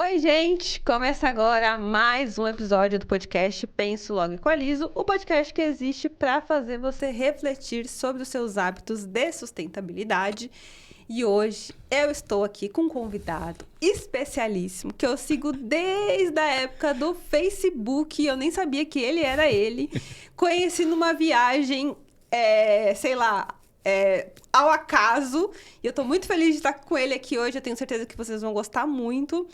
Oi, gente! Começa agora mais um episódio do podcast Penso Logo Equalizo, o podcast que existe para fazer você refletir sobre os seus hábitos de sustentabilidade. E hoje eu estou aqui com um convidado especialíssimo que eu sigo desde a época do Facebook. Eu nem sabia que ele era ele. Conheci numa viagem, sei lá, ao acaso. E eu tô muito feliz de estar com ele aqui hoje. Eu tenho certeza que vocês vão gostar muito.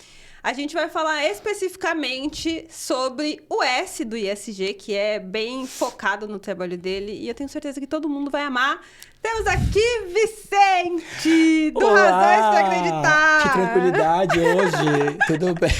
A gente vai falar especificamente sobre o S do ISG, que é bem focado no trabalho dele. E eu tenho certeza que todo mundo vai amar. Temos aqui Vicente, do Razões para Olá! Que Acreditar. tranquilidade hoje. Tudo bem?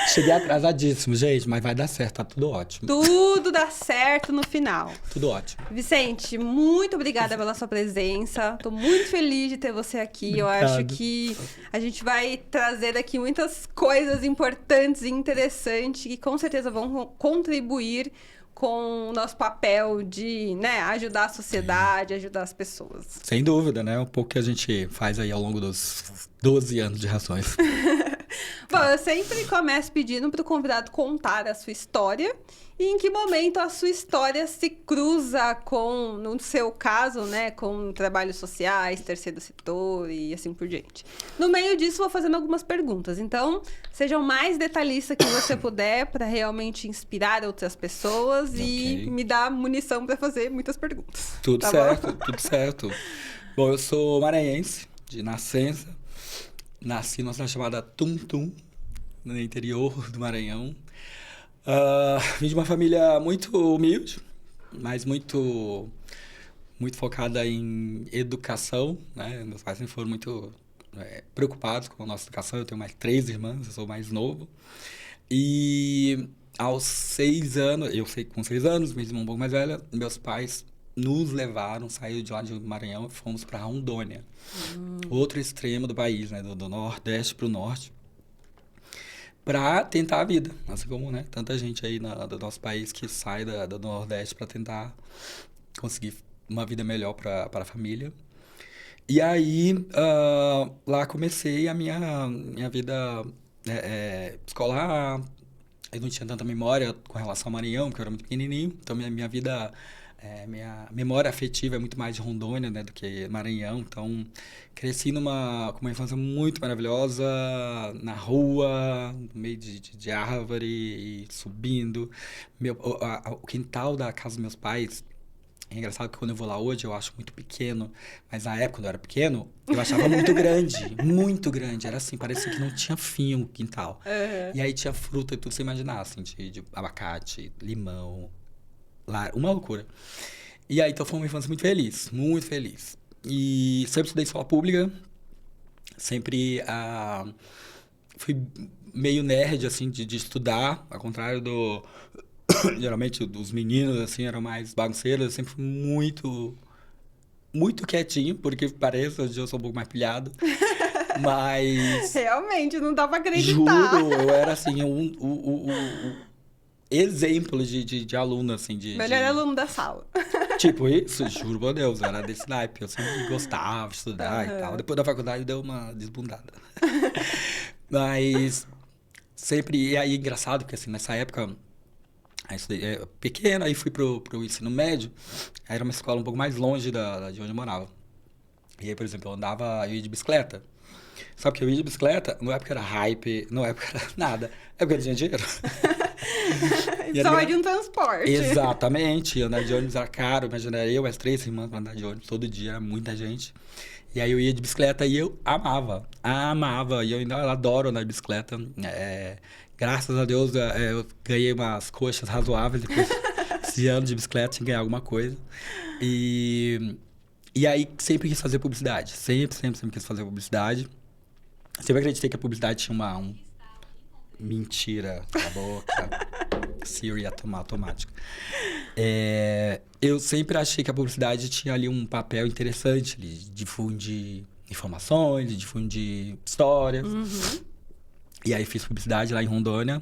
Cheguei atrasadíssimo, gente, mas vai dar certo, tá tudo ótimo. Tudo dá certo no final. Tudo ótimo. Vicente, muito obrigada pela sua presença. Tô muito feliz de ter você aqui. Eu acho Obrigado. que a gente vai trazer aqui muitas coisas importantes e interessantes que com certeza vão contribuir com o nosso papel de, ajudar a sociedade, ajudar as pessoas. Sem dúvida, né? Um pouco que a gente faz aí ao longo dos 12 anos de Razões. Bom, eu sempre começo pedindo para o convidado contar a sua história e em que momento a sua história se cruza com, no seu caso, né, com trabalhos sociais, terceiro setor e assim por diante. No meio disso, vou fazendo algumas perguntas. Então, seja o mais detalhista que você puder para realmente inspirar outras pessoas e Ok. me dar munição para fazer muitas perguntas. Tudo Tá certo, bom? tudo certo. Bom, eu sou maranhense, de nascença. Nasci numa cidade chamada Tum, no interior do Maranhão. Vim de uma família muito humilde, mas muito focada em educação, né? Meus pais sempre foram muito preocupados com a nossa educação. Eu tenho mais 3 irmãs, eu sou o mais novo. E aos 6 anos, eu sei que com 6 anos, minha irmã um pouco mais velha, meus pais nos levaram, saíram de lá de Maranhão e fomos para Rondônia, outro extremo do país, né? Do Nordeste para o Norte, para tentar a vida. Assim como, né, tanta gente aí do nosso país que sai do Nordeste para tentar conseguir uma vida melhor para a família. E aí, lá comecei a minha vida escolar. Eu não tinha tanta memória com relação ao Maranhão, porque eu era muito pequenininho. Então, minha vida, minha memória afetiva é muito mais de Rondônia, né, do que Maranhão. Então, cresci com uma infância muito maravilhosa, na rua, no meio de árvore, e subindo. O quintal da casa dos meus pais. É engraçado que quando eu vou lá hoje eu acho muito pequeno, mas na época, quando eu era pequeno, eu achava muito grande, muito grande. Era assim, parecia que não tinha fim o quintal. E aí tinha fruta e tudo que você imaginar, assim, de abacate, limão, uma loucura. E aí, então foi uma infância muito feliz, muito feliz. E sempre estudei escola pública, sempre fui meio nerd, assim, de estudar, ao contrário geralmente os meninos, assim, eram mais bagunceiros. Eu sempre fui muito quietinho, porque parece, hoje eu sou um pouco mais pilhado. Mas, Realmente, não dá para acreditar. juro, eu era, assim, o exemplo de aluno, assim, Melhor aluno da sala. Tipo isso, juro por Deus, eu era desse naipe. Eu sempre gostava de estudar e tal. Depois da faculdade deu uma desbundada. Mas sempre, e aí engraçado, porque assim, nessa época, aí estudei pequeno, aí fui pro ensino médio, aí era uma escola um pouco mais longe de onde eu morava. E aí, por exemplo, eu ia de bicicleta. Só que eu ia de bicicleta, não é porque era hype, não é porque era nada, é porque eu tinha dinheiro. E era Só de um transporte. Exatamente, andar de ônibus era caro, imagina, eu e as 3 irmãs pra andar de ônibus todo dia, era muita gente. E aí eu ia de bicicleta e eu amava, e eu ainda adoro andar de bicicleta. Graças a Deus eu ganhei umas coxas razoáveis depois desse ano de bicicleta, tinha que ganhar alguma coisa. E aí sempre quis fazer publicidade, sempre quis fazer publicidade. Sempre acreditei que a publicidade tinha mentira, cala a boca. Siri ia tomar automático. Eu sempre achei que a publicidade tinha ali um papel interessante, de difundir informações, de difundir histórias. E aí fiz publicidade lá em Rondônia,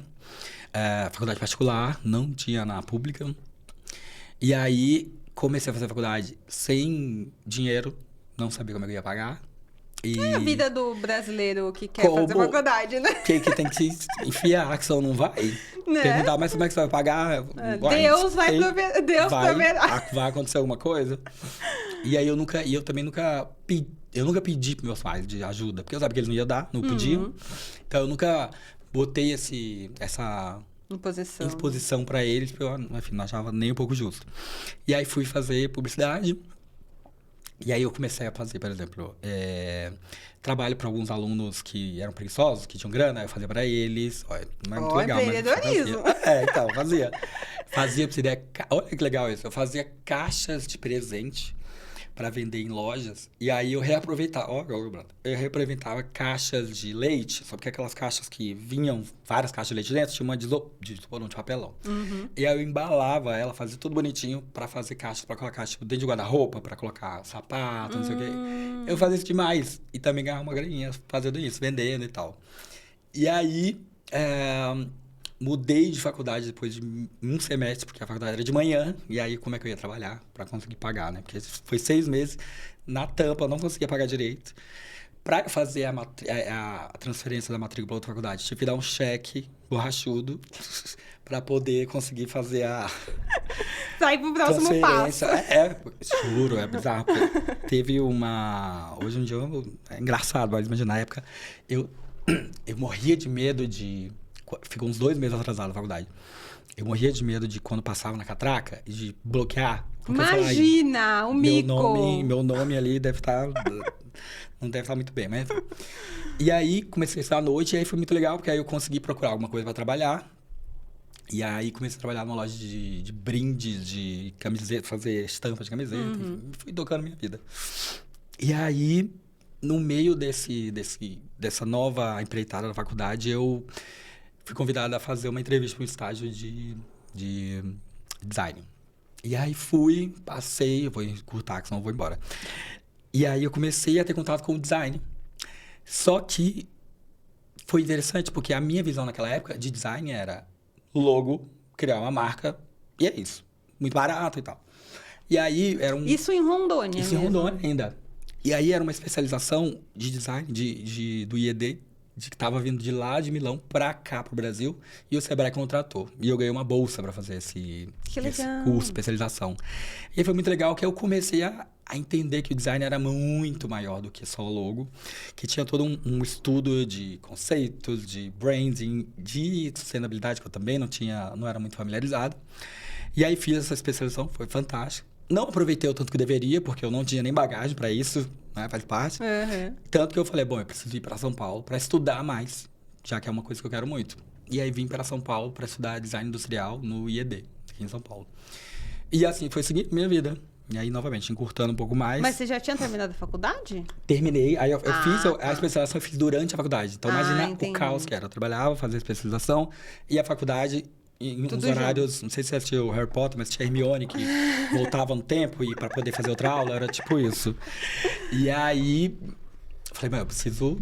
faculdade particular, não tinha na pública. E aí comecei a fazer a faculdade sem dinheiro, não sabia como eu ia pagar. E É a vida do brasileiro que quer fazer faculdade, né? que tem que se enfiar, que senão não vai. Né? Perguntar, mas como é que você vai pagar? Uai, Deus vai prover, Deus proverá. Vai acontecer alguma coisa. E aí eu também nunca pedi pros meus pais de ajuda, porque eu sabia que eles não iam dar, não podiam. Então eu nunca botei essa imposição pra eles, porque eu, enfim, não achava nem um pouco justo. E aí fui fazer publicidade. E aí eu comecei a fazer, por exemplo, trabalho para alguns alunos que eram preguiçosos, que tinham grana, eu fazia para eles. Olha, não é muito legal, mas empreendedorismo. então, fazia. Fazia, pra você ideia, olha que legal isso. Eu fazia caixas de presente para vender em lojas. E aí eu reaproveitava, eu reaproveitava caixas de leite, só porque aquelas caixas que vinham várias caixas de leite dentro, tinha uma de papelão. E aí eu embalava ela, fazia tudo bonitinho para fazer caixas, para colocar tipo, dentro de guarda-roupa, para colocar sapato, não sei o quê. Eu fazia isso demais. E também ganhava uma graninha fazendo isso, vendendo e tal. E aí mudei de faculdade depois de um semestre, porque a faculdade era de manhã, e aí como é que eu ia trabalhar para conseguir pagar, né? Porque foi 6 meses na tampa, eu não conseguia pagar direito. Para fazer a transferência da matrícula para outra faculdade, tive que dar um cheque borrachudo para poder conseguir fazer a Sair pro próximo passo. Juro, é bizarro. Teve uma... Hoje em dia é engraçado, mas imagina, na época eu morria de medo de... Ficou uns 2 meses atrasado na faculdade. Eu morria de medo de quando passava na catraca, de bloquear. Imagina, o mico! Meu nome ali deve estar... Não deve estar muito bem, mas... E aí, comecei a estudar à noite, e aí foi muito legal, porque aí eu consegui procurar alguma coisa para trabalhar. E aí, comecei a trabalhar numa loja de brindes, de camiseta, fazer estampa de camiseta. Enfim, fui tocando minha vida. E aí, no meio dessa nova empreitada da faculdade, eu fui convidado a fazer uma entrevista para um estágio de design. E aí passei, eu vou encurtar, que senão eu vou embora. E aí eu comecei a ter contato com o design. Só que foi interessante, porque a minha visão naquela época de design era logo, criar uma marca, e é isso. Muito barato e tal. E aí era um... Isso em Rondônia Isso mesmo. em Rondônia ainda. E aí era uma especialização de design do IED, que estava vindo de lá de Milão para cá, para o Brasil, e o Sebrae contratou. E eu ganhei uma bolsa para fazer esse curso, especialização. E aí foi muito legal que eu comecei a entender que o design era muito maior do que só o logo, que tinha todo um estudo de conceitos, de branding, de sustentabilidade, que eu também não era muito familiarizado. E aí fiz essa especialização, foi fantástico. Não aproveitei o tanto que deveria, porque eu não tinha nem bagagem para isso, né? Faz parte. Tanto que eu falei, bom, eu preciso ir para São Paulo para estudar mais, já que é uma coisa que eu quero muito. E aí vim para São Paulo para estudar design industrial no IED, aqui em São Paulo. E assim foi seguir minha vida. E aí, novamente, encurtando um pouco mais. Mas você já tinha terminado a faculdade? Terminei. Aí eu fiz a especialização, eu fiz durante a faculdade. Então, imagina entendi. o caos que era. Eu trabalhava, fazia a especialização e a faculdade... Em uns horários, não sei se você assistiu Harry Potter, mas tinha Hermione que voltava no tempo e para poder fazer outra aula, era tipo isso. E aí, eu falei, eu preciso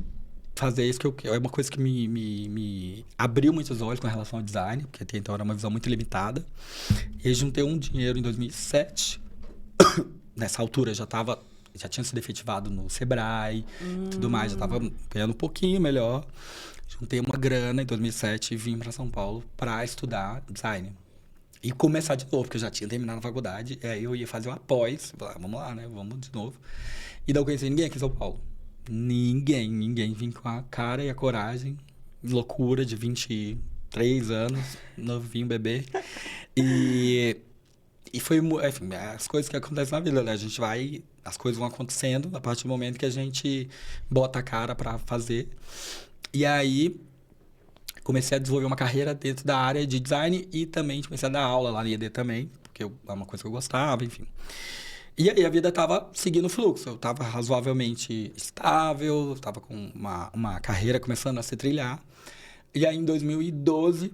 fazer isso, que é uma coisa que me abriu muitos olhos com relação ao design, porque até então era uma visão muito limitada. E aí juntei um dinheiro em 2007. Nessa altura já tinha sido efetivado no Sebrae, tudo mais, já estava ganhando um pouquinho melhor. Juntei uma grana em 2007 e vim para São Paulo para estudar design. E começar de novo, porque eu já tinha terminado a faculdade. E aí eu ia fazer uma pós. Vamos lá, né? Vamos de novo. E não conheci ninguém aqui em São Paulo. Ninguém. Vim com a cara e a coragem. Loucura de 23 anos. Novinho, bebê. E foi, enfim, as coisas que acontecem na vida, né? As coisas vão acontecendo a partir do momento que a gente bota a cara para fazer. E aí, comecei a desenvolver uma carreira dentro da área de design e também comecei a dar aula lá no IED também, porque é uma coisa que eu gostava, enfim. E aí, a vida estava seguindo o fluxo. Eu estava razoavelmente estável, estava com uma carreira começando a se trilhar. E aí, em 2012,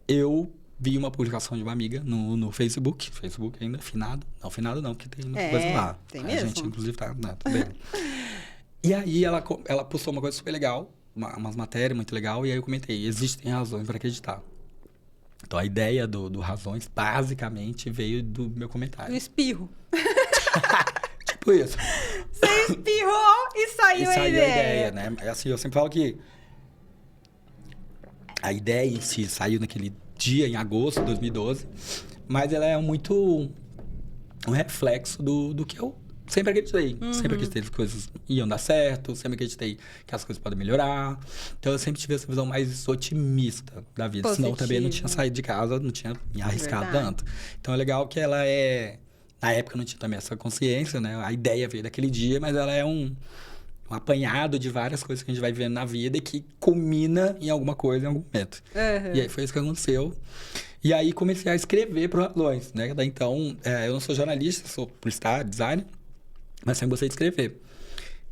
eu vi uma publicação de uma amiga no Facebook. Facebook ainda, finado. Não, finado não, porque tem muita coisa lá. Tem mesmo. A gente, inclusive, tá bem. E aí ela postou uma coisa super legal, umas matérias muito legal, e aí eu comentei, existem razões para acreditar. Então a ideia do Razões basicamente veio do meu comentário. Um espirro. Tipo isso. Você espirrou e saiu a ideia. né? Assim, eu sempre falo que a ideia em si saiu naquele dia, em agosto de 2012, mas ela é muito um reflexo do que eu sempre acreditei. Sempre acreditei que as coisas iam dar certo, sempre acreditei que as coisas podem melhorar. Então, eu sempre tive essa visão mais otimista da vida. Positivo. Senão, eu também não tinha saído de casa, não tinha me arriscado Verdade. tanto. Então, é legal que ela é... Na época, eu não tinha também essa consciência, né? A ideia veio daquele dia, mas ela é um apanhado de várias coisas que a gente vai vivendo na vida e que culmina em alguma coisa em algum momento. Uhum. E aí, foi isso que aconteceu. E aí, comecei a escrever para Razões, né? Daí, então, eu não sou jornalista, sou publicitário, designer, mas sempre gostei de escrever.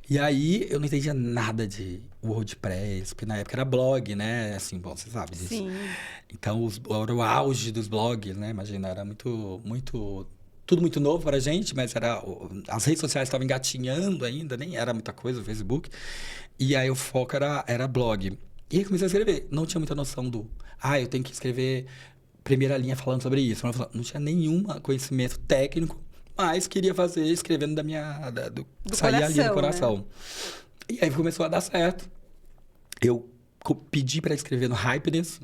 E aí, eu não entendia nada de WordPress, porque na época era blog, né? Assim, bom, você sabe disso. Sim. Então, era o auge dos blogs, né? Imagina, era muito... Tudo muito novo pra gente, mas as redes sociais estavam engatinhando ainda, nem era muita coisa, o Facebook. E aí, o foco era blog. E aí, comecei a escrever. Não tinha muita noção eu tenho que escrever primeira linha falando sobre isso. Não tinha nenhum conhecimento técnico, mas queria fazer escrevendo do saía ali do coração. Né? E aí começou a dar certo. Eu pedi para escrever no Hypeness,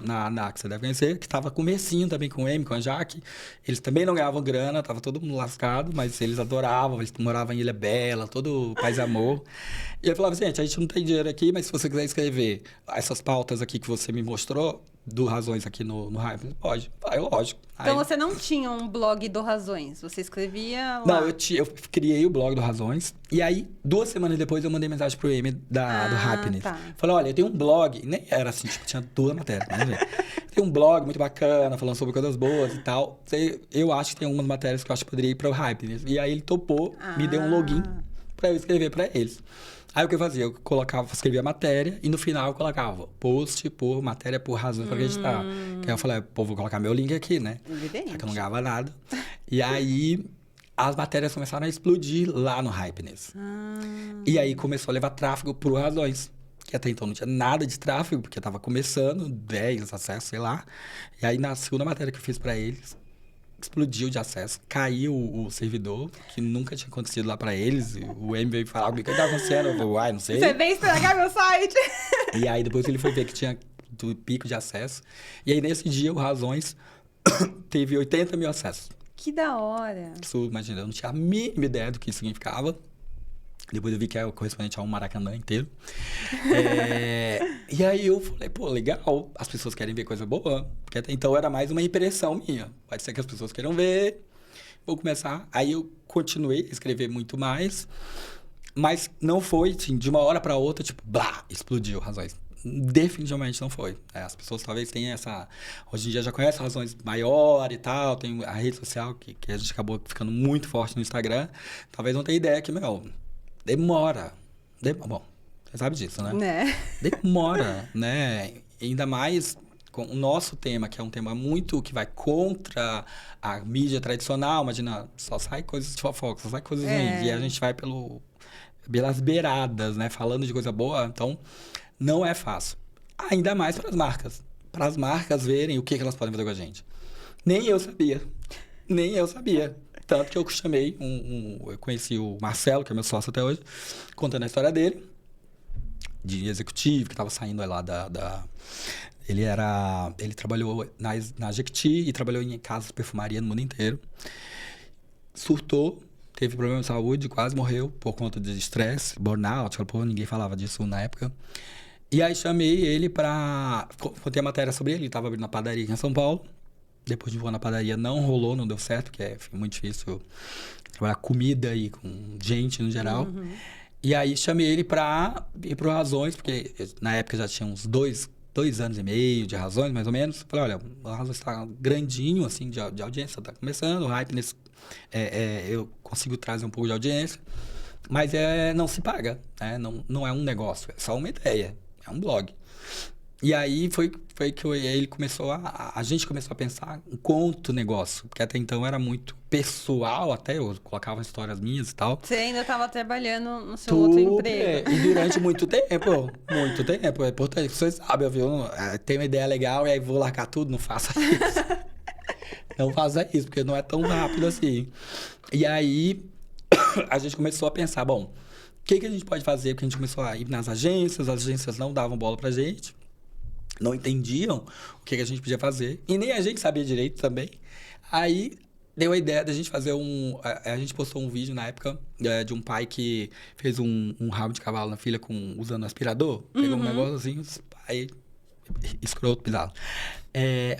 que você deve conhecer, que estava comecinho também com o M, com a Jaque. Eles também não ganhavam grana, tava todo mundo lascado, mas eles adoravam, eles moravam em Ilha Bela, todo paz e amor. E eu falava, gente, a gente não tem dinheiro aqui, mas se você quiser escrever essas pautas aqui que você me mostrou, do Razões aqui no Hypeness, pode. Lógico. Então, você não tinha um blog do Razões? Você escrevia lá? Não, eu criei o blog do Razões. E aí, 2 semanas depois, eu mandei mensagem pro M do Happiness. Tá. Falei, olha, eu tenho um blog. Nem era assim, tipo, tinha 2 matérias. Né, tem um blog muito bacana, falando sobre coisas boas e tal. Eu acho que tem algumas matérias que eu acho que poderia ir pro Happiness. E aí, ele topou, me deu um login pra eu escrever pra eles. Aí, o que eu fazia? Eu escrevia a matéria e no final eu colocava post por matéria por razões pra acreditar. Que aí eu falei, pô, vou colocar meu link aqui, né? Evidente. Só que eu não ganhava nada. E aí, as matérias começaram a explodir lá no Hypeness. E aí, começou a levar tráfego pro Razões. Que até então não tinha nada de tráfego, porque tava começando, 10 acessos, sei lá. E aí, na segunda matéria que eu fiz pra eles, explodiu de acesso, caiu o servidor, que nunca tinha acontecido lá pra eles. O M veio falar comigo, o que tá acontecendo? Eu falei, não sei. Você veio estragar meu site. E aí, depois ele foi ver que tinha do pico de acesso. E aí, nesse dia, o Razões teve 80 mil acessos. Que da hora. Isso, imagina, eu não tinha a mínima ideia do que isso significava. Depois eu vi que é o correspondente a um Maracanã inteiro. E aí eu falei, pô, legal, as pessoas querem ver coisa boa. Porque até então era mais uma impressão minha. Pode ser que as pessoas queiram ver, vou começar. Aí eu continuei a escrever muito mais, mas não foi, assim, de uma hora para outra, tipo, blá, explodiu Razões. Definitivamente não foi. As pessoas talvez tenham essa... Hoje em dia já conhecem Razões maior e tal, tem a rede social que a gente acabou ficando muito forte no Instagram. Talvez não tenha ideia que, demora. Bom, você sabe disso, né? Demora, né? Ainda mais com o nosso tema, que é um tema muito que vai contra a mídia tradicional. Imagina, só sai coisas de fofoca, só sai coisas ruins. E a gente vai pelas beiradas, né? Falando de coisa boa. Então, não é fácil. Ainda mais para as marcas. Para as marcas verem o que elas podem fazer com a gente. Nem eu sabia. Tanto que eu chamei eu conheci o Marcelo, que é meu sócio até hoje, contando a história dele, de executivo, que estava saindo lá ele trabalhou na Jequiti e trabalhou em casas de perfumaria no mundo inteiro. Surtou, teve problema de saúde, quase morreu por conta de estresse, burnout, ninguém falava disso na época. E aí chamei ele contei a matéria sobre ele estava abrindo uma padaria aqui em São Paulo. Depois de voar na padaria, não rolou, não deu certo, porque foi muito difícil trabalhar comida e com gente no geral. E aí chamei ele para ir pro Razões, porque na época já tinha uns 2 anos e meio de Razões, mais ou menos. Falei, olha, o Razões está grandinho, assim, de audiência, está começando, o hype eu consigo trazer um pouco de audiência, mas não se paga, né? Não é um negócio, é só uma ideia, é um blog. E aí foi que ele começou a gente começou a pensar um conto negócio, porque até então era muito pessoal, até eu colocava histórias minhas e tal. Você ainda estava trabalhando no seu outro emprego. E durante muito tempo, é importante, vocês sabem, viu? Tem uma ideia legal e aí vou largar tudo, não faça isso. Não faça isso, porque não é tão rápido assim. E aí a gente começou a pensar, bom, que a gente pode fazer? Porque a gente começou a ir nas agências, as agências não davam bola pra gente, não entendiam o que a gente podia fazer, e nem a gente sabia direito também. Aí deu a ideia da gente fazer a gente postou um vídeo na época de um pai que fez um rabo de cavalo na filha usando aspirador. Pegou um negócio assim, aí escroto, bizarro.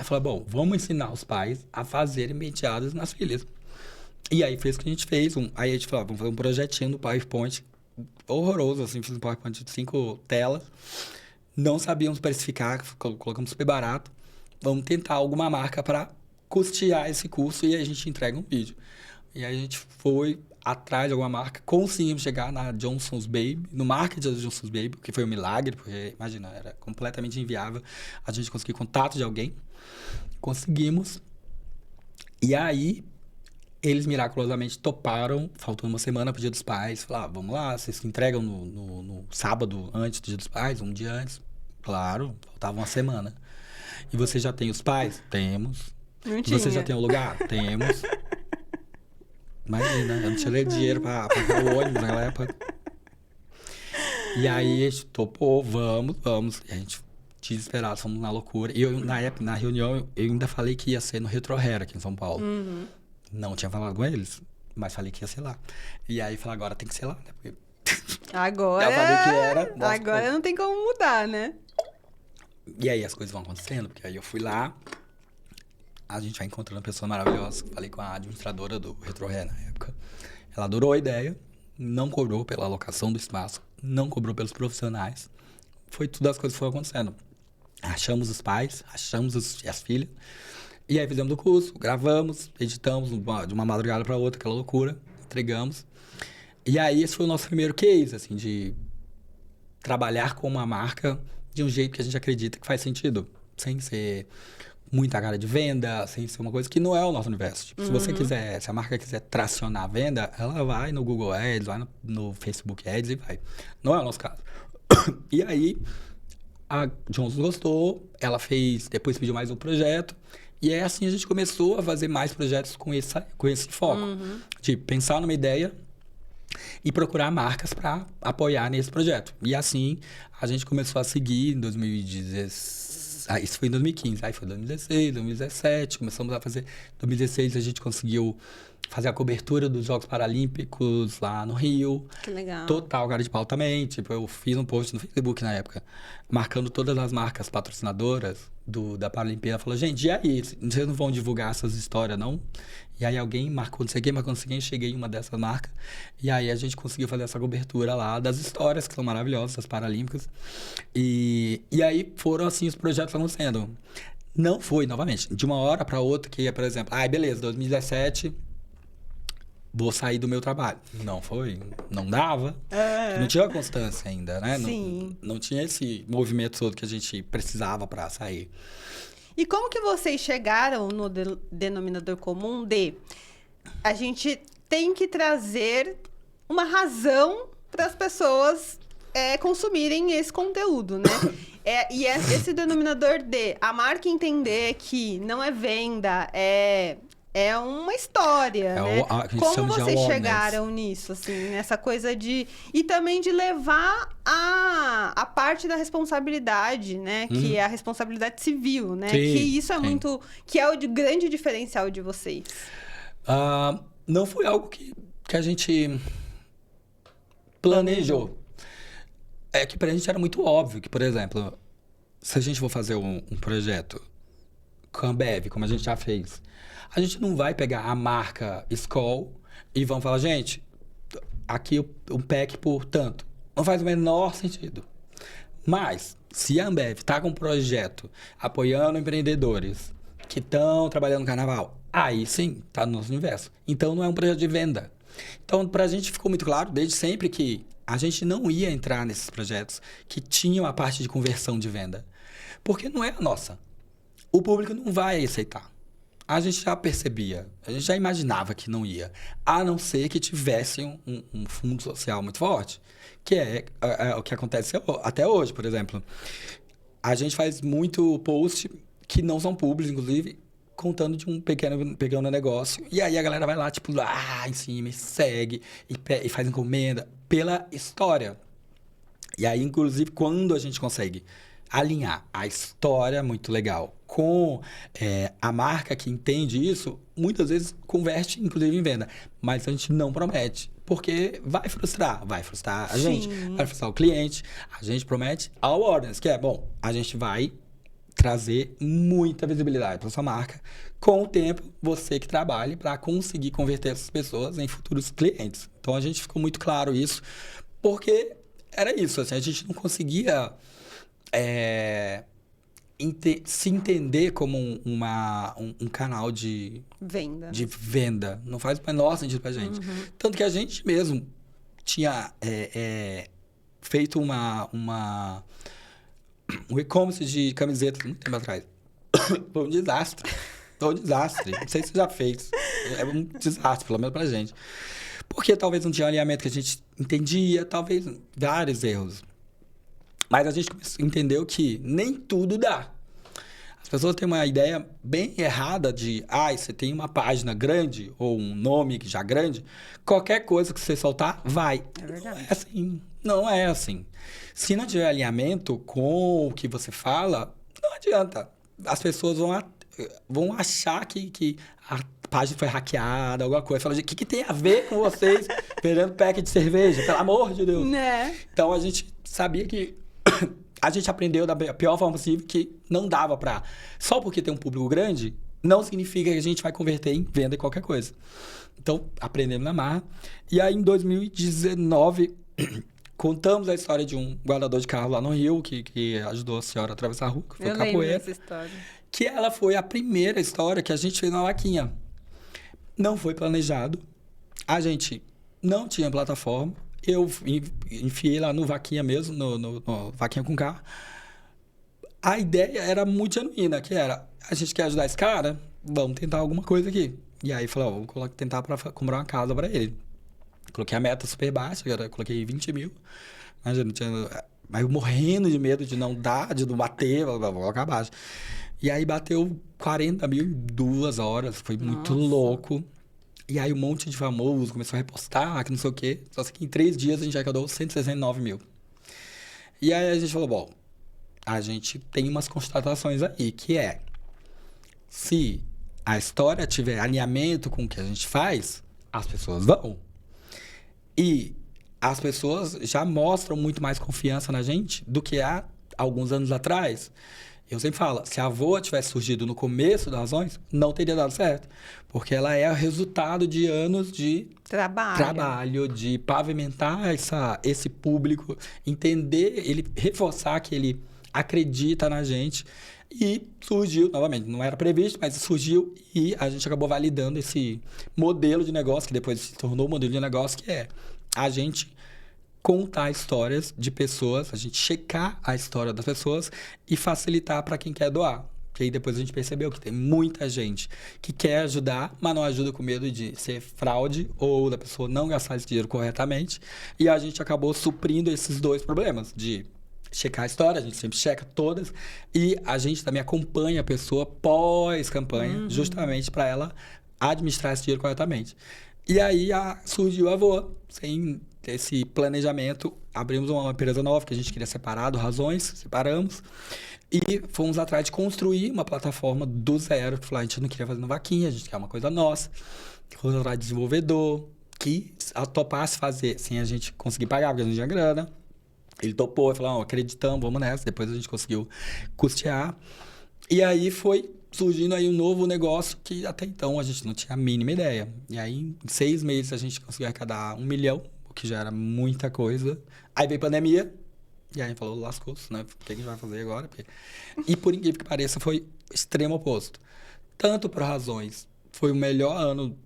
Falou, bom, vamos ensinar os pais a fazerem penteados nas filhas. E aí fez o que a gente fez. Aí a gente falou, vamos fazer um projetinho no PowerPoint horroroso, assim, fiz um PowerPoint de 5 telas. Não sabíamos precificar, colocamos super barato. Vamos tentar alguma marca para custear esse curso e aí a gente entrega um vídeo. E aí a gente foi atrás de alguma marca, conseguimos chegar na Johnson's Baby, no marketing da Johnson's Baby, que foi um milagre, porque, imagina, era completamente inviável a gente conseguir contato de alguém. Conseguimos. E aí, eles miraculosamente toparam, faltando uma semana pro Dia dos Pais. Falaram, vamos lá, vocês se entregam no sábado antes do Dia dos Pais, um dia antes. Claro, faltava uma semana. E você já tem os pais? Temos. Não E tinha. você já tem o lugar? Temos. Imagina, eu não tinha dinheiro pra pagar o ônibus naquela época. E aí a gente topou, vamos. E a gente desesperado, fomos na loucura. E eu, na época, na reunião, eu ainda falei que ia ser no Retro Hair aqui em São Paulo. Não tinha falado com eles, mas falei que ia ser lá. E aí falei, agora tem que ser lá, né? Porque Agora, eu falei que era. Nossa, agora não tem como mudar, né? E aí as coisas vão acontecendo, porque aí eu fui lá, a gente vai encontrando pessoas maravilhosas. Falei com a administradora do Retro Hair na época. Ela adorou a ideia, não cobrou pela alocação do espaço, não cobrou pelos profissionais. Foi tudo as coisas que foram acontecendo. Achamos os pais, achamos as filhas. E aí fizemos o curso, gravamos, editamos de uma madrugada para outra, aquela loucura, entregamos. E aí esse foi o nosso primeiro case, assim, de trabalhar com uma marca de um jeito que a gente acredita que faz sentido, sem ser muita cara de venda, sem ser uma coisa que não é o nosso universo. Tipo, se você quiser, se a marca quiser tracionar a venda, ela vai no Google Ads, vai no Facebook Ads e vai. Não é o nosso caso. E aí, a Johnson gostou, ela fez, depois pediu mais um projeto, e aí assim a gente começou a fazer mais projetos com esse foco. De pensar numa ideia e procurar marcas para apoiar nesse projeto. E assim, a gente começou a seguir em 2016. Isso foi em 2015. Aí foi 2016, 2017. Começamos a fazer... Em 2016 a gente conseguiu fazer a cobertura dos Jogos Paralímpicos lá no Rio. Que legal. Total cara de pau também. Tipo, eu fiz um post no Facebook na época, marcando todas as marcas patrocinadoras da Paralimpíada. Falou, gente, e aí? Vocês não vão divulgar essas histórias, não? E aí alguém marcou, não sei quem, cheguei em uma dessas marcas. E aí a gente conseguiu fazer essa cobertura lá das histórias, que são maravilhosas, das Paralímpicas. E aí foram assim os projetos acontecendo. Não foi, novamente, de uma hora para outra, que, por exemplo, beleza, 2017... vou sair do meu trabalho. Não foi, não dava. Não tinha constância ainda, né? Sim. Não tinha esse movimento todo que a gente precisava para sair. E como que vocês chegaram no denominador comum de a gente tem que trazer uma razão para as pessoas consumirem esse conteúdo, né? Esse denominador de a marca entender que não é venda, é uma história, né? Como vocês chegaram nisso, assim, nessa coisa de... E também de levar a parte da responsabilidade, né? Que é a responsabilidade civil, né? Sim, que isso é sim. muito... Que é o grande diferencial de vocês. Não foi algo que a gente planejou. É que pra gente era muito óbvio que, por exemplo, se a gente for fazer um projeto com a Ambev, como a gente já fez... A gente não vai pegar a marca Skol e vamos falar, gente, aqui um pack por tanto. Não faz o menor sentido. Mas, se a Ambev está com um projeto apoiando empreendedores que estão trabalhando no carnaval, aí sim, está no nosso universo. Então, não é um projeto de venda. Então, para a gente ficou muito claro, desde sempre, que a gente não ia entrar nesses projetos que tinham a parte de conversão de venda. Porque não é a nossa. O público não vai aceitar. A gente já percebia, a gente já imaginava que não ia, a não ser que tivesse um fundo social muito forte, que é o que acontece até hoje, por exemplo. A gente faz muito post que não são públicos, inclusive, contando de um pequeno negócio. E aí a galera vai lá, tipo, lá em cima, e segue, e faz encomenda pela história. E aí, inclusive, quando a gente consegue alinhar a história muito legal com a marca que entende isso, muitas vezes converte, inclusive, em venda. Mas a gente não promete. Porque vai frustrar a gente, Sim. vai frustrar o cliente. A gente promete awareness, que é, bom, a gente vai trazer muita visibilidade para sua marca. Com o tempo, você que trabalhe para conseguir converter essas pessoas em futuros clientes. Então, a gente ficou muito claro isso, porque era isso, assim, a gente não conseguia se entender como um canal de Venda. venda. Não faz o menor sentido pra gente. Tanto que a gente mesmo tinha feito um e-commerce de camisetas muito tempo atrás. Foi um desastre. Foi um desastre. Não sei se você já fez. É um desastre, pelo menos pra gente. Porque talvez não tinha alinhamento que a gente entendia, talvez vários erros. Mas a gente entendeu que nem tudo dá. As pessoas têm uma ideia bem errada de, você tem uma página grande ou um nome já grande, qualquer coisa que você soltar, vai. É verdade. Não é assim. Não é assim. Se não tiver alinhamento com o que você fala, não adianta. As pessoas vão achar que a página foi hackeada, alguma coisa. Fala, o que tem a ver com vocês vendendo pack de cerveja? Pelo amor de Deus. Né? Então, a gente sabia que a gente aprendeu da pior forma possível que não dava pra... Só porque tem um público grande, não significa que a gente vai converter em venda em qualquer coisa. Então, aprendemos na marra. E aí, em 2019, contamos a história de um guardador de carro lá no Rio, que ajudou a senhora a atravessar a rua, que foi Eu lembro capoeira. dessa história. Que ela foi a primeira história que a gente fez na vaquinha. Não foi planejado. A gente não tinha plataforma. Eu enfiei lá no Vaquinha mesmo, no Vaquinha com carro. A ideia era muito genuína, que era, a gente quer ajudar esse cara, vamos tentar alguma coisa aqui. E aí, falei, vou tentar para comprar uma casa para ele. Coloquei a meta super baixa, coloquei 20 mil. Mas eu morrendo de medo de não dar, de não bater, vou colocar abaixo. E aí bateu 40 mil em 2 horas, foi muito louco. E aí um monte de famoso começou a repostar, que não sei o quê. Só que em 3 dias a gente arrecadou 169 mil. E aí a gente falou, bom, a gente tem umas constatações aí, que é, se a história tiver alinhamento com o que a gente faz, as pessoas vão. E as pessoas já mostram muito mais confiança na gente do que há alguns anos atrás. Eu sempre falo, se a Voa tivesse surgido no começo das Razões, não teria dado certo. Porque ela é o resultado de anos de trabalho, de pavimentar esse público, entender, ele reforçar que ele acredita na gente. E surgiu, novamente, não era previsto, mas surgiu e a gente acabou validando esse modelo de negócio, que depois se tornou o modelo de negócio, que é a gente contar histórias de pessoas, a gente checar a história das pessoas e facilitar para quem quer doar. Que aí depois a gente percebeu que tem muita gente que quer ajudar, mas não ajuda com medo de ser fraude ou da pessoa não gastar esse dinheiro corretamente. E a gente acabou suprindo esses 2 problemas, de checar a história, a gente sempre checa todas, e a gente também acompanha a pessoa pós-campanha, justamente para ela administrar esse dinheiro corretamente. E aí surgiu a Voa, sem esse planejamento, abrimos uma empresa nova que a gente queria separar, do Razões, separamos, e fomos atrás de construir uma plataforma do zero, que a gente não queria fazer no Vaquinha, a gente quer uma coisa nossa, fomos atrás de desenvolvedor, que topasse fazer sem a gente conseguir pagar, porque a gente tinha grana. Ele topou e falou, acreditamos, vamos nessa. Depois a gente conseguiu custear. E aí foi surgindo aí um novo negócio que até então a gente não tinha a mínima ideia. E aí em 6 meses a gente conseguiu arrecadar 1 milhão, o que já era muita coisa. Aí veio pandemia. E aí a gente falou, lascou-se, né? O que a gente vai fazer agora? E por incrível que pareça, foi o extremo oposto. Tanto por Razões, foi o melhor ano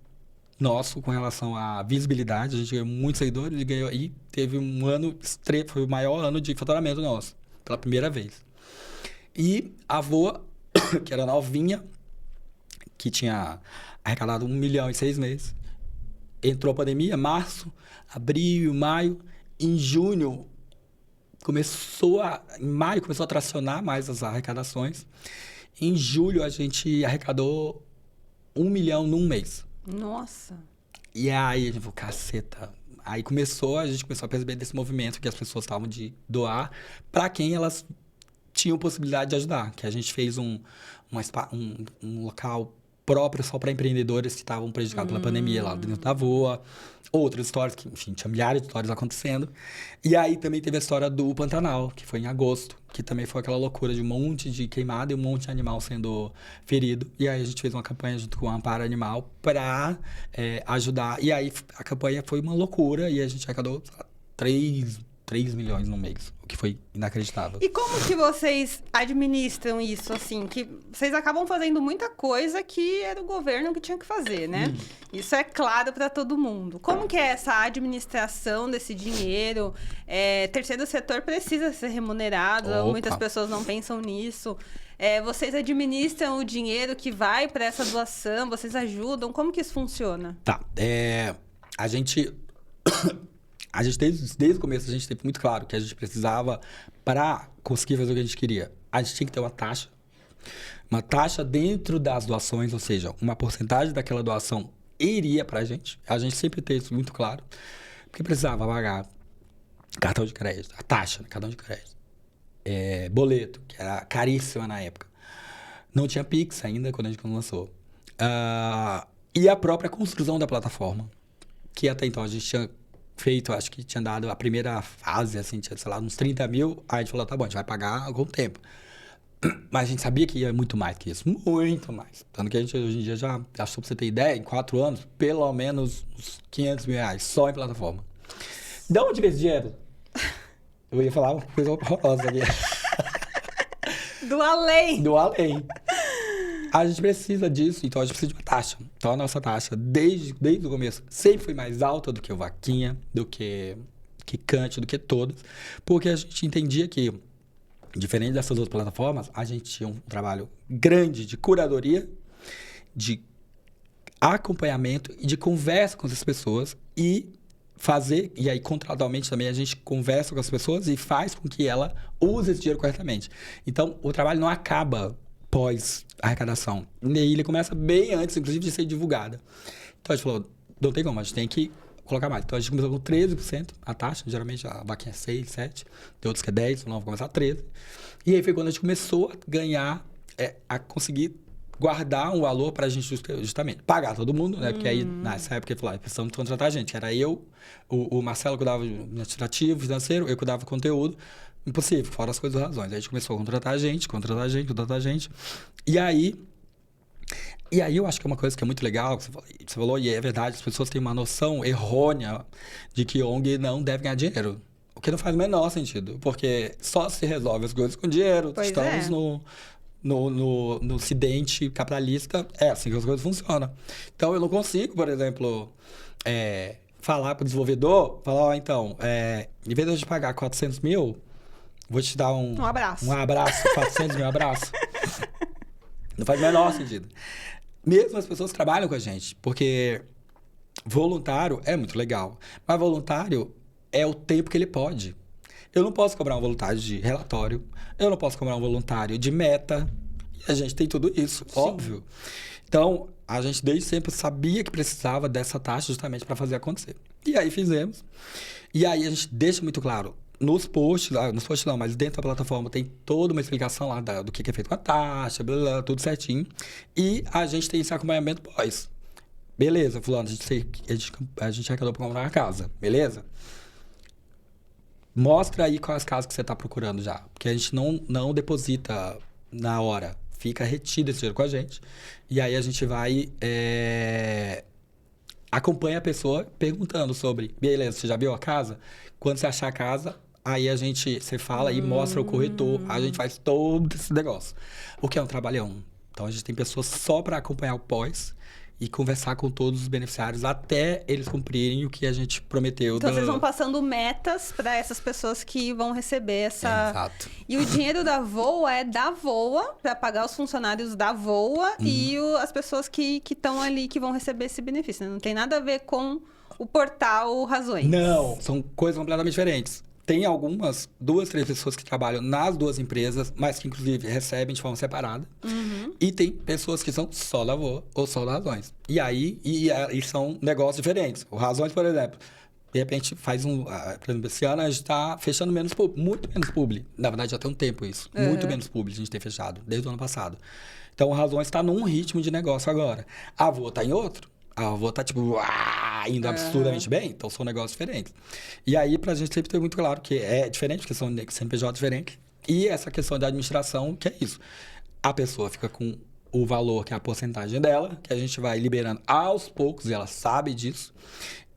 nosso com relação à visibilidade. A gente ganhou muitos seguidores e ganhou aí. Teve um ano, foi o maior ano de faturamento nosso, pela primeira vez. E a Voa, que era novinha, que tinha arrecadado 1 milhão em 6 meses, entrou a pandemia, março, abril, maio. Em junho, em maio começou a tracionar mais as arrecadações. Em julho, a gente arrecadou 1 milhão num mês. Nossa. E aí, a gente falou, caceta. Aí a gente começou a perceber desse movimento que as pessoas estavam de doar para quem elas tinham possibilidade de ajudar. Que a gente fez um local próprio só para empreendedores que estavam prejudicados pela pandemia lá dentro da Voa. Outras histórias, que, enfim, tinha milhares de histórias acontecendo. E aí também teve a história do Pantanal, que foi em agosto, que também foi aquela loucura de um monte de queimada e um monte de animal sendo ferido. E aí a gente fez uma campanha junto com o Amparo Animal para ajudar. E aí a campanha foi uma loucura e a gente arrecadou 3 milhões no mês, o que foi inacreditável. E como que vocês administram isso, assim? Que vocês acabam fazendo muita coisa que era o governo que tinha que fazer, né? Isso é claro para todo mundo. Como que é essa administração desse dinheiro? Terceiro setor precisa ser remunerado, muitas pessoas não pensam nisso. Vocês administram o dinheiro que vai para essa doação? Vocês ajudam? Como que isso funciona? Tá, a gente desde o começo, a gente teve muito claro que a gente precisava, para conseguir fazer o que a gente queria, a gente tinha que ter uma taxa dentro das doações, ou seja, uma porcentagem daquela doação iria para a gente. A gente sempre teve isso muito claro, porque precisava pagar cartão de crédito, a taxa, né, cartão de crédito, boleto, que era caríssima na época. Não tinha Pix ainda quando a gente lançou. E a própria construção da plataforma, que até então a gente tinha feito, acho que tinha dado a primeira fase, assim, tinha, sei lá, uns 30 mil. Aí a gente falou, tá bom, a gente vai pagar algum tempo. Mas a gente sabia que ia muito mais que isso, muito mais. Tanto que a gente hoje em dia já achou, pra você ter ideia, em 4 anos, pelo menos uns 500 mil reais só em plataforma. De onde veio esse dinheiro? Eu ia falar uma coisa horrorosa aqui. Do além. Do além. A gente precisa disso, então a gente precisa de uma taxa. Então a nossa taxa, desde o começo, sempre foi mais alta do que o Vaquinha, do que Kikante, do que todas, porque a gente entendia que, diferente dessas outras plataformas, a gente tinha um trabalho grande de curadoria, de acompanhamento e de conversa com as pessoas e aí contratualmente também a gente conversa com as pessoas e faz com que ela use esse dinheiro corretamente. Então o trabalho não acaba pós-arrecadação. E ele começa bem antes, inclusive, de ser divulgada. Então, a gente falou, não tem como, a gente tem que colocar mais. Então, a gente começou com 13% a taxa, geralmente a vaquinha é 6, 7, tem outros que é 10, não, vou começar a 13. E aí foi quando a gente começou a ganhar, a conseguir guardar um valor para a gente justamente pagar todo mundo, né? Porque aí, nessa época, ele falou, precisamos contratar a gente. Era eu, o Marcelo cuidava do administrativo, financeiro, eu cuidava do conteúdo. Impossível, fora as coisas e razões. Aí a gente começou a contratar gente. E aí eu acho que é uma coisa que é muito legal, que você falou, e é verdade, as pessoas têm uma noção errônea de que ONG não deve ganhar dinheiro. O que não faz o menor sentido, porque só se resolve as coisas com dinheiro. Estamos no ocidente capitalista, é assim que as coisas funcionam. Então eu não consigo, por exemplo, falar para o desenvolvedor, falar, então, em vez de a gente pagar 400 mil, vou te dar um abraço. Um abraço, 400 mil abraço. Não faz o menor sentido. Mesmo as pessoas que trabalham com a gente, porque voluntário é muito legal, mas voluntário é o tempo que ele pode. Eu não posso cobrar um voluntário de relatório, eu não posso cobrar um voluntário de meta, e a gente tem tudo isso, sim, óbvio. Então, a gente desde sempre sabia que precisava dessa taxa justamente para fazer acontecer. E aí fizemos. E aí a gente deixa muito claro, nos posts não, mas dentro da plataforma tem toda uma explicação lá do que é feito com a taxa, blá, blá, tudo certinho. E a gente tem esse acompanhamento pós. Beleza, fulano, a gente arrecadou para comprar uma casa, beleza? Mostra aí quais casas que você está procurando já. Porque a gente não deposita na hora. Fica retido esse dinheiro com a gente. E aí a gente vai... acompanha a pessoa perguntando sobre... Beleza, você já viu a casa? Quando você achar a casa, aí você fala e mostra o corretor. A gente faz todo esse negócio. O que é um trabalhão. Então a gente tem pessoas só para acompanhar o pós e conversar com todos os beneficiários até eles cumprirem o que a gente prometeu. Então, vocês vão passando metas para essas pessoas que vão receber essa... Exato. E o dinheiro da Voa é da Voa, para pagar os funcionários da Voa e as pessoas que estão ali, que vão receber esse benefício. Né? Não tem nada a ver com o portal Razões. Não, são coisas completamente diferentes. tem algumas, 2, 3 pessoas que trabalham nas 2 empresas, mas que inclusive recebem de forma separada. E tem pessoas que são só da Voa ou só da Razões. E aí, e são negócios diferentes. O Razões, por exemplo, de repente faz por exemplo, esse ano a gente está fechando menos publi, muito menos publi. Na verdade, já tem um tempo isso. Muito menos publi a gente tem fechado, desde o ano passado. Então, o Razões está num ritmo de negócio agora. A Voa está em outro. A Voa está, tipo, indo absurdamente bem. Então, são negócios diferentes. E aí, pra gente sempre ter muito claro que é diferente, porque são CNPJ diferentes. E essa questão da administração, que é isso. A pessoa fica com o valor, que é a porcentagem dela, que a gente vai liberando aos poucos, e ela sabe disso.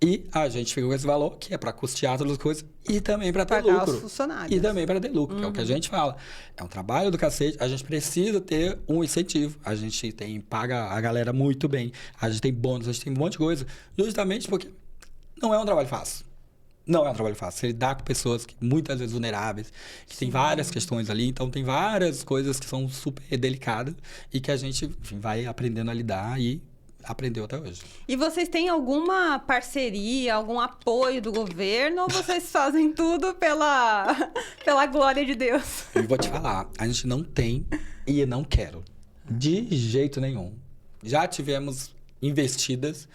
E a gente fica com esse valor, que é para custear todas as coisas, e também para ter pagar lucro. os funcionários. E também para ter lucro, que é o que a gente fala. É um trabalho do cacete, a gente precisa ter um incentivo. A gente paga a galera muito bem, a gente tem bônus, a gente tem um monte de coisa, justamente porque não é um trabalho fácil. Não é um trabalho fácil. Você lidar com pessoas que muitas vezes vulneráveis, que tem várias questões ali, então tem várias coisas que são super delicadas e que a gente, enfim, vai aprendendo a lidar e aprendeu até hoje. E vocês têm alguma parceria, algum apoio do governo ou vocês fazem tudo pela glória de Deus? E vou te falar, a gente não tem e não quero. De jeito nenhum. Já tivemos investidas,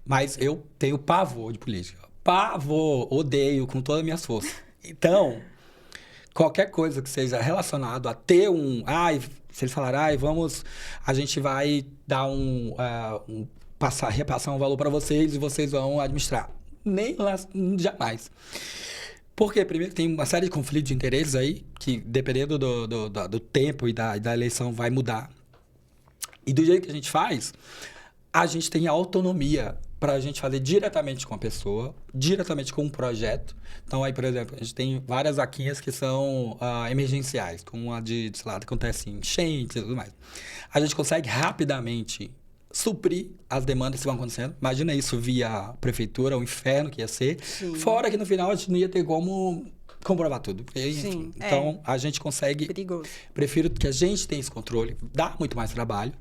mas eu tenho pavor de política. Pavor, odeio com todas as minhas forças. Então, qualquer coisa que seja relacionado a ter se eles falarem, a gente vai dar repassar um valor para vocês e vocês vão administrar. Nem lá, jamais. Porque, primeiro, tem uma série de conflitos de interesses aí, que dependendo do tempo e da eleição vai mudar. E do jeito que a gente tem autonomia para a gente fazer diretamente com a pessoa, diretamente com um projeto. Então, aí, por exemplo, a gente tem várias vaquinhas que são emergenciais, como a sei lá, acontece enchentes e tudo mais. A gente consegue rapidamente suprir as demandas que vão acontecendo. Imagina isso via prefeitura, o inferno que ia ser. Sim. Fora que no final a gente não ia ter como comprovar tudo. Sim, então, a gente consegue... Perigoso. Prefiro que a gente tenha esse controle. Dá muito mais trabalho,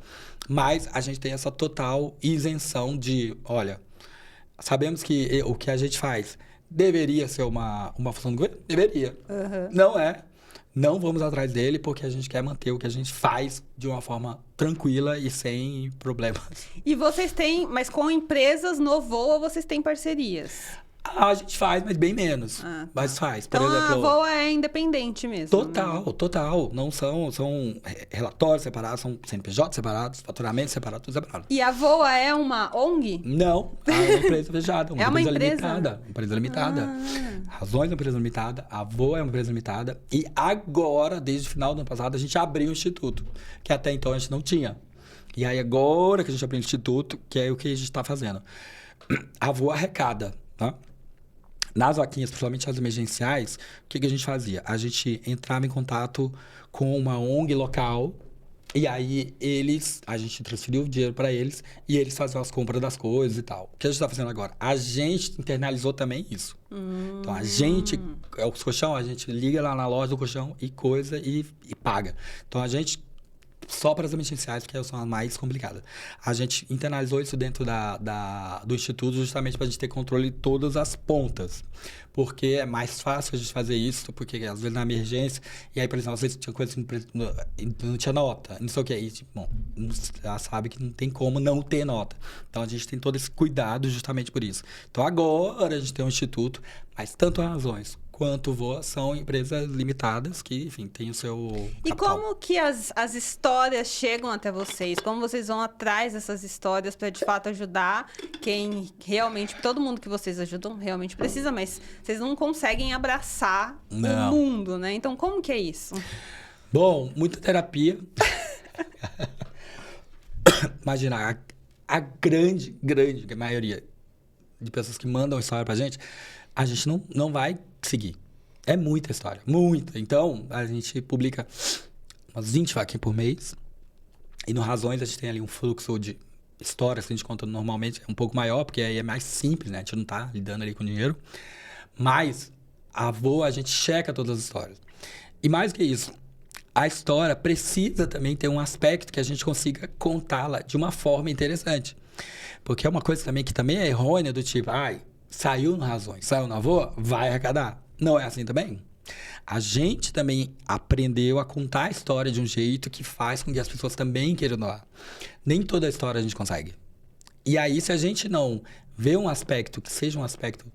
mas a gente tem essa total isenção de... Olha, sabemos que o que a gente faz deveria ser uma função do governo? Deveria. Não é. Não vamos atrás dele porque a gente quer manter o que a gente faz de uma forma tranquila e sem problemas. E vocês têm... Mas com empresas no Voa, vocês têm parcerias? A gente faz, mas bem menos. Tá. Mas faz. Por então, exemplo, a Voa é independente mesmo. Total. Não são relatórios separados, são CNPJ separados, faturamento separado, tudo separado. E a Voa é uma ONG? Não, é uma empresa fechada. É uma empresa? Empresa limitada. Razões é uma empresa limitada, a Voa é uma empresa limitada. E agora, desde o final do ano passado, a gente abriu um instituto, que até então a gente não tinha. E aí agora que a gente abriu o instituto, que é o que a gente está fazendo. A Voa arrecada, tá? Nas vaquinhas, principalmente as emergenciais, o que a gente fazia? A gente entrava em contato com uma ONG local e aí a gente transferiu o dinheiro para eles e eles faziam as compras das coisas e tal. O que a gente está fazendo agora? A gente internalizou também isso. Então, os colchão, a gente liga lá na loja do colchão e coisa e paga. Então, a gente... Só para as emergenciais, porque são as mais complicadas. A gente internalizou isso dentro do Instituto justamente para a gente ter controle de todas as pontas. Porque é mais fácil a gente fazer isso, porque às vezes na emergência, e aí, por exemplo, às vezes tinha coisa que não tinha nota, não sei o que. E, tipo, bom, já sabe que não tem como não ter nota. Então a gente tem todo esse cuidado justamente por isso. Então agora a gente tem um instituto, mas tanto Razões quanto Voa são empresas limitadas que, enfim, tem o seu capital. E como que as histórias chegam até vocês? Como vocês vão atrás dessas histórias para, de fato, ajudar quem realmente... Todo mundo que vocês ajudam realmente precisa, mas vocês não conseguem abraçar o mundo, né? Então, como que é isso? Bom, muita terapia. Imagina, a grande maioria de pessoas que mandam história pra gente, a gente não vai seguir. É muita história, muita. Então, a gente publica umas 20 vaquinhas por mês. E no Razões, a gente tem ali um fluxo de histórias que a gente conta normalmente. É um pouco maior, porque aí é mais simples, né? A gente não tá lidando ali com dinheiro. Mas, a gente checa todas as histórias. E mais que isso, a história precisa também ter um aspecto que a gente consiga contá-la de uma forma interessante. Porque é uma coisa também que também é errônea, do tipo, saiu no Razões, saiu na Voa, vai arrecadar. não é assim também. A gente também aprendeu a contar a história de um jeito que faz com que as pessoas também queiram doar. Nem toda a história a gente consegue. E aí, se a gente não vê um aspecto que seja um aspecto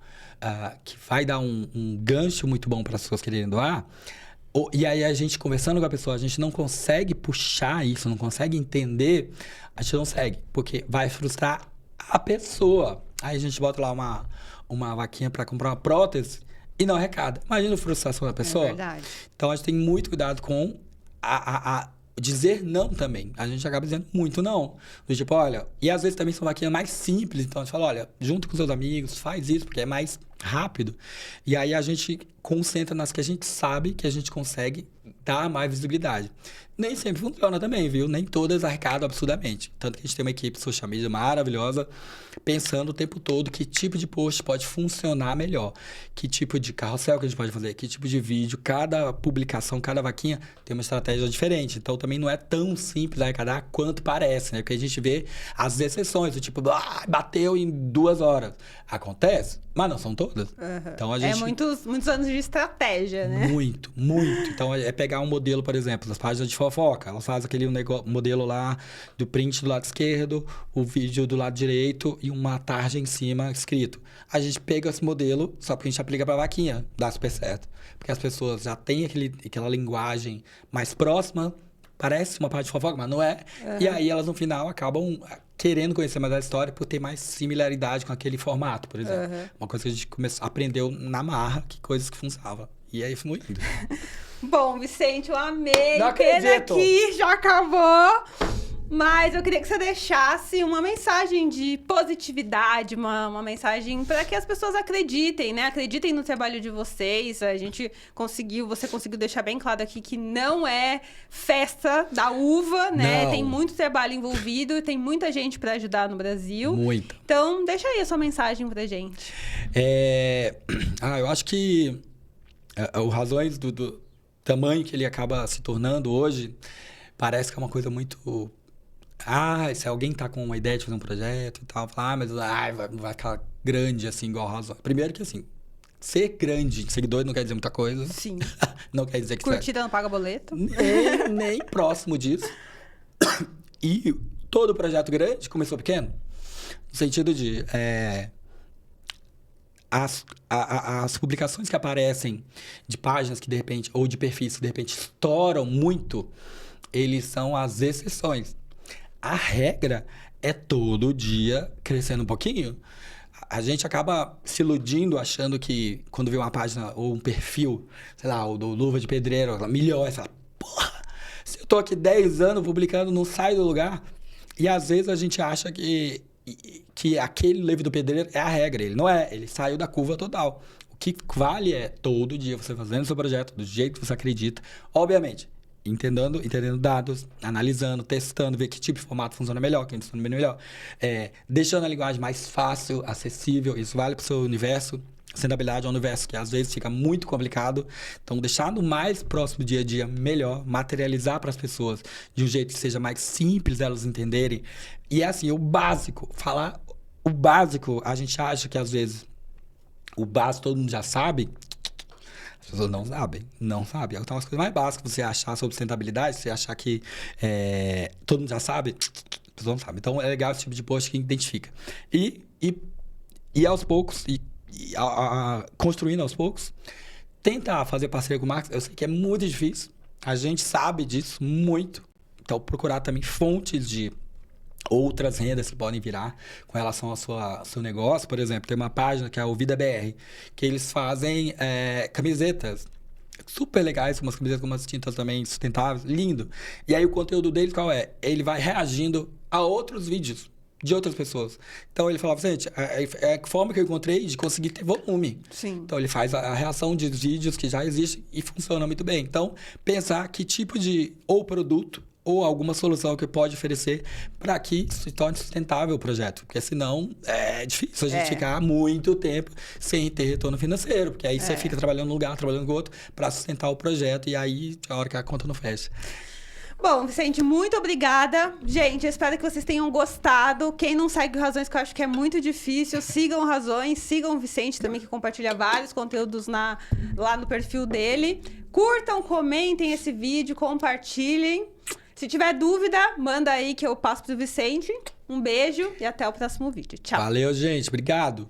que vai dar um gancho muito bom para as pessoas quererem doar, e aí a gente conversando com a pessoa, a gente não consegue puxar isso, não consegue entender, a gente não segue, porque vai frustrar a pessoa. Aí a gente bota lá uma vaquinha para comprar uma prótese e não arrecada. Imagina a frustração da pessoa. É verdade. Então a gente tem muito cuidado com dizer não também. A gente acaba dizendo muito não. Do tipo, olha, e às vezes também são vaquinhas mais simples, então a gente fala, olha, junto com seus amigos, faz isso, porque é mais rápido. E aí a gente concentra nas que a gente sabe que a gente consegue dar mais visibilidade. Nem sempre funciona também, viu? Nem todas arrecadam absurdamente. Tanto que a gente tem uma equipe social media maravilhosa, pensando o tempo todo que tipo de post pode funcionar melhor, que tipo de carrossel que a gente pode fazer, que tipo de vídeo, cada publicação, cada vaquinha tem uma estratégia diferente. Então também não é tão simples arrecadar quanto parece, né? Porque a gente vê as exceções, do tipo, bateu em 2 horas. Acontece, mas não são todas. Uhum. Então a gente... É muitos anos de estratégia, né? Muito, muito. Então é pegar um modelo, por exemplo, das páginas de fofoca. Elas fazem aquele modelo lá do print do lado esquerdo, o vídeo do lado direito e uma tarja em cima escrito. A gente pega esse modelo, só que a gente aplica pra vaquinha, dá super certo. Porque as pessoas já têm aquela linguagem mais próxima, parece uma parte de fofoca, mas não é. Uhum. E aí elas no final acabam querendo conhecer mais a história por ter mais similaridade com aquele formato, por exemplo. Uhum. Uma coisa que a gente aprendeu na marra, que coisas que funcionavam. E aí foi indo. Bom, Vicente, eu amei. Não Pena acredito. que já acabou. Mas eu queria que você deixasse uma mensagem de positividade, uma mensagem para que as pessoas acreditem, né? Acreditem no trabalho de vocês. Você conseguiu deixar bem claro aqui que não é festa da uva, né? Não. Tem muito trabalho envolvido, tem muita gente para ajudar no Brasil. Muito. Então, deixa aí a sua mensagem pra gente. Eu acho que as razões do tamanho que ele acaba se tornando hoje, parece que é uma coisa muito... se alguém tá com uma ideia de fazer um projeto e tal, fala, mas vai ficar grande assim, igual a Razão. Primeiro que assim, ser grande em seguidores não quer dizer muita coisa. Sim. Não quer dizer que Curtida não paga boleto. nem próximo disso. E todo projeto grande começou pequeno. No sentido de... As publicações que aparecem de páginas que de repente, ou de perfis que de repente estouram muito, eles são as exceções. A regra é todo dia crescendo um pouquinho. A gente acaba se iludindo, achando que quando vê uma página ou um perfil, sei lá, o do Luva de Pedreiro, milhões, fala, porra, se eu tô aqui 10 anos publicando, não sai do lugar. E às vezes a gente acha que aquele livro do pedreiro é a regra. Ele não é, ele saiu da curva total. O que vale é todo dia você fazendo seu projeto do jeito que você acredita. Obviamente, entendendo dados, analisando, testando, ver que tipo de formato funciona melhor, quem funciona melhor. Deixando a linguagem mais fácil, acessível. Isso vale para o seu universo. Sustentabilidade é um universo que às vezes fica muito complicado. Então, deixar no mais próximo dia a dia melhor, materializar para as pessoas de um jeito que seja mais simples elas entenderem. E é assim, o básico, falar o básico, a gente acha que às vezes o básico todo mundo já sabe. As pessoas não sabem. Então, as coisas mais básicas, você achar sobre sustentabilidade, você achar que todo mundo já sabe, as pessoas não sabem. Então, é legal esse tipo de post que identifica. E aos poucos, construindo aos poucos, tentar fazer parceria com marcas. Eu sei que é muito difícil, a gente sabe disso muito. Então, procurar também fontes de outras rendas que podem virar com relação ao seu negócio. Por exemplo, tem uma página que é o Vida BR, que eles fazem camisetas super legais, umas camisetas com umas tintas também sustentáveis, lindo. E aí o conteúdo deles qual é? Ele vai reagindo a outros vídeos de outras pessoas. Então ele falava, gente, é a forma que eu encontrei de conseguir ter volume. Sim. Então ele faz a reação de vídeos que já existem e funciona muito bem. Então, pensar que tipo de ou produto ou alguma solução que pode oferecer para que se torne sustentável o projeto. Porque senão é difícil a gente ficar muito tempo sem ter retorno financeiro. Porque aí você fica trabalhando num lugar, trabalhando com outro, para sustentar o projeto. E aí, a hora que a conta não fecha. Bom, Vicente, muito obrigada. Gente, eu espero que vocês tenham gostado. Quem não segue o Razões, que eu acho que é muito difícil, sigam o Razões, sigam o Vicente também, que compartilha vários conteúdos lá no perfil dele. Curtam, comentem esse vídeo, compartilhem. Se tiver dúvida, manda aí que eu passo pro Vicente. Um beijo e até o próximo vídeo. Tchau. Valeu, gente. Obrigado.